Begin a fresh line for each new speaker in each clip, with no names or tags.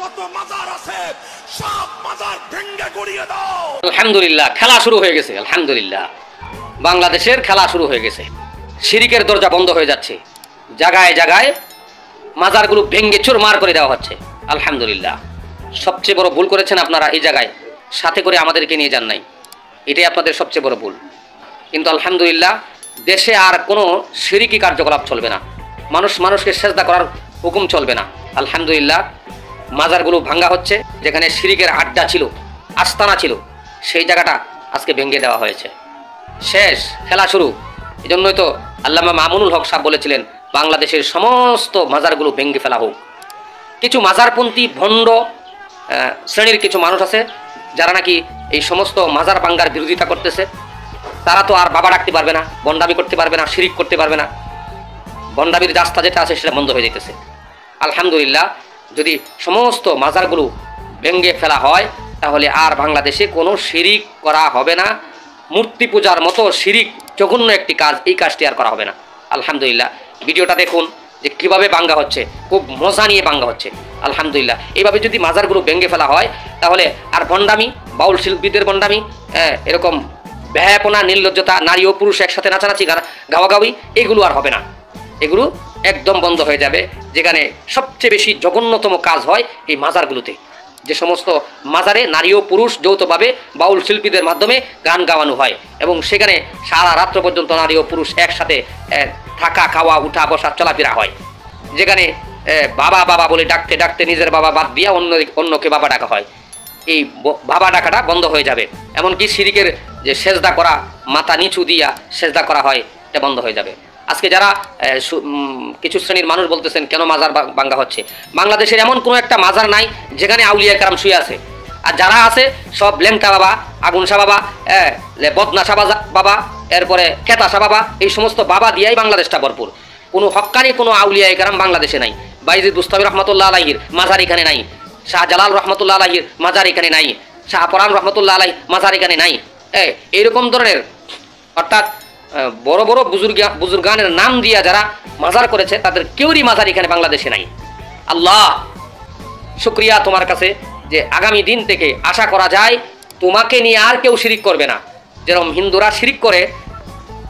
যত মাজার আছে সব মাজার ভেঙে গুড়িয়ে দাও।
আলহামদুলিল্লাহ, খেলা শুরু হয়ে গেছে। আলহামদুলিল্লাহ, বাংলাদেশের খেলা শুরু হয়ে গেছে। শিরিকের দরজা বন্ধ হয়ে যাচ্ছে, জায়গায় জায়গায় মাজারগুলো ভেঙে চুরমার করে দেওয়া হচ্ছে। আলহামদুলিল্লাহ, সবচেয়ে বড় ভুল করেছেন আপনারা এই জায়গায়, সাথে করে আমাদেরকে নিয়ে যান নাই, এটাই আপনাদের সবচেয়ে বড় ভুল। কিন্তু আলহামদুলিল্লাহ, দেশে আর কোনো শিরিকি কার্যকলাপ চলবে না, মানুষকে সেজদা করার হুকুম চলবে না। আলহামদুলিল্লাহ, মাজারগুলো ভাঙ্গা হচ্ছে, যেখানে শিরিকের আড্ডা ছিল, আস্তানা ছিল, সেই জায়গাটা আজকে ভেঙে দেওয়া হয়েছে। শেষ, খেলা শুরু। এই জন্যই তো আল্লামা মামুনুল হক সাহেব বলেছিলেন, বাংলাদেশের সমস্ত মাজারগুলো ভেঙে ফেলা হোক। কিছু মাজারপন্থী ভণ্ড শ্রেণীর কিছু মানুষ আছে যারা নাকি এই সমস্ত মাজার ভাঙ্গার বিরোধিতা করতেছে। তারা তো আর বাবা ডাকতে পারবে না, বন্ডামি করতে পারবে না, শিরিক করতে পারবে না, বন্ডামির রাস্তা যেটা আছে সেটা বন্ধ হয়ে যেতেছে। আলহামদুলিল্লাহ, যদি সমস্ত মাজারগুলো ভেঙে ফেলা হয় তাহলে আর বাংলাদেশে কোনো শিরিক করা হবে না। মূর্তি পূজার মতো শিরিক জঘন্য একটি কাজ, এই কাজটি আর করা হবে না। আলহামদুলিল্লাহ, ভিডিওটা দেখুন যে কীভাবে ভাঙ্গা হচ্ছে, খুব মজা নিয়ে ভাঙ্গা হচ্ছে। আলহামদুলিল্লাহ, এইভাবে যদি মাজারগুলো ভেঙে ফেলা হয় তাহলে আর বন্ডামি, বাউল শিল্পীদের বন্ডামি, এরকম ব্যয়াপনা, নির্লজ্জতা, নারী ও পুরুষ একসাথে নাচানাচি, গাওয়াগাওয়ি, এগুলো আর হবে না। এগুলো একদম বন্ধ হয়ে যাবে। যেখানে সবচেয়ে বেশি জঘন্যতম কাজ হয় এই মাজারগুলোতে, যে সমস্ত মাজারে নারী ও পুরুষ যৌথভাবে বাউল শিল্পীদের মাধ্যমে গান গাওয়ানো হয় এবং সেখানে সারা রাত্র পর্যন্ত নারী ও পুরুষ একসাথে থাকা, খাওয়া, উঠা, বসা, চলাফেরা হয়। যেখানে বাবা বাবা বলে ডাকতে ডাকতে নিজের বাবা বাদ দিয়া অন্যকে বাবা ডাকা হয়। এই বাবা ডাকাটা বন্ধ হয়ে যাবে। এমনকি শিরিকের যে সেজদা করা, মাথা নিচু দিয়া সেজদা করা হয়, এটা বন্ধ হয়ে যাবে। আজকে যারা কিছু শ্রেণীর মানুষ বলতেছেন কেন মাজার ভাঙ্গা হচ্ছে, বাংলাদেশের এমন কোনো একটা মাজার নাই যেখানে আউলিয়া কেরাম শুয়ে আছে। আর যারা আছে সব ল্যাংটা বাবা, আগুন শাহ বাবা, বদনা শাহ বাবা, এরপরে খেতা শাহ বাবা, এই সমস্ত বাবা দিয়াই বাংলাদেশটা ভরপুর। কোনো হক্কানি কোনো আউলিয়া কেরাম বাংলাদেশে নাই। বাইজিদ বুস্তামি রহমতুল্লাহ আলাইহির মাজার এখানে নাই, শাহজালাল রহমতুল্লাহ আলাইহির মাজার এখানে নাই, শাহপরান রহমতুল্লাহ আলাইহি মাজার এখানে নাই। এইরকম ধরনের, অর্থাৎ বড় বড় বুজুর্গানের নাম দিয়া যারা মাজার করেছে তাদের কেউরই মাজার এখানে বাংলাদেশে নাই। আল্লাহ শুকরিয়া তোমার কাছে যে আগামী দিন থেকে আশা করা যায় তোমাকে নিয়ে আর কেউ শিরিক করবে না। যেরকম হিন্দুরা শিরিক করে,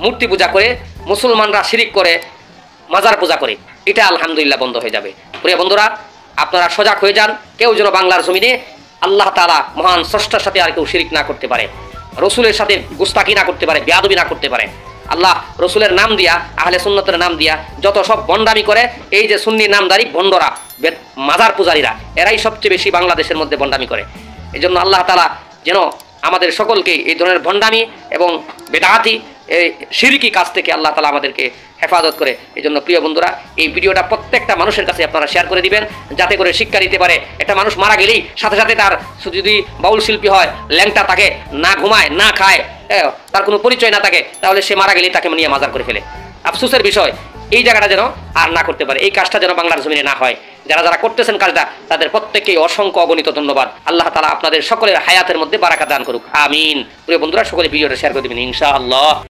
মূর্তি পূজা করে, মুসলমানরা শিরিক করে, মাজার পূজা করে, এটা আলহামদুলিল্লাহ বন্ধ হয়ে যাবে। প্রিয় বন্ধুরা, আপনারা সজাগ হয়ে যান, কেউ যেন বাংলার জমিনে আল্লাহ তাআলা মহান স্রষ্টার সাথে আর কেউ শিরিক না করতে পারে, রসুলের সাথে গুস্তাকি না করতে পারে, বেয়াদবি না করতে পারে। আল্লাহ রসুলের নাম দিয়া, আহলে সুন্নতের নাম দিয়া যত সব বন্ডামি করে, এই যে সুন্নি নামদারি ভণ্ডরা, মাজার পূজারীরা, এরাই সবচেয়ে বেশি বাংলাদেশের মধ্যে বন্ডামি করে। এই জন্য আল্লাহ তাআলা যেন আমাদের সকলকে এই ধরনের ভন্ডামি এবং বেদাতি, এই শিরকি কাজ থেকে আল্লাহ তাআলা আমাদেরকে হেফাজত করে। এই জন্য প্রিয় বন্ধুরা, এই ভিডিওটা প্রত্যেকটা মানুষের কাছে আপনারা শেয়ার করে দিবেন, যাতে করে শিক্ষা দিতে পারে। একটা মানুষ মারা গেলেই সাথে সাথে তার যদি বাউল শিল্পী হয়, ল্যাংটা থাকে, না ঘুমায়, না খায়, তার কোনো পরিচয় না থাকে, তাহলে সে মারা গেলেই তাকে নিয়ে মাজার করে ফেলে। আফসোসের বিষয়, এই জায়গাটা যেন আর না করতে পারে, এই কাজটা যেন বাংলার জমিনে না হয়। যারা যারা করতেছেন কাজটা, তাদের প্রত্যেককেই অসংখ্য অগণিত ধন্যবাদ। আল্লাহ তাআলা আপনাদের সকলের হায়াতের মধ্যে বারাকা দান করুক, আমিন। প্রিয় বন্ধুরা, সকলে ভিডিওটা শেয়ার করে দিবেন ইনশাআল্লাহ।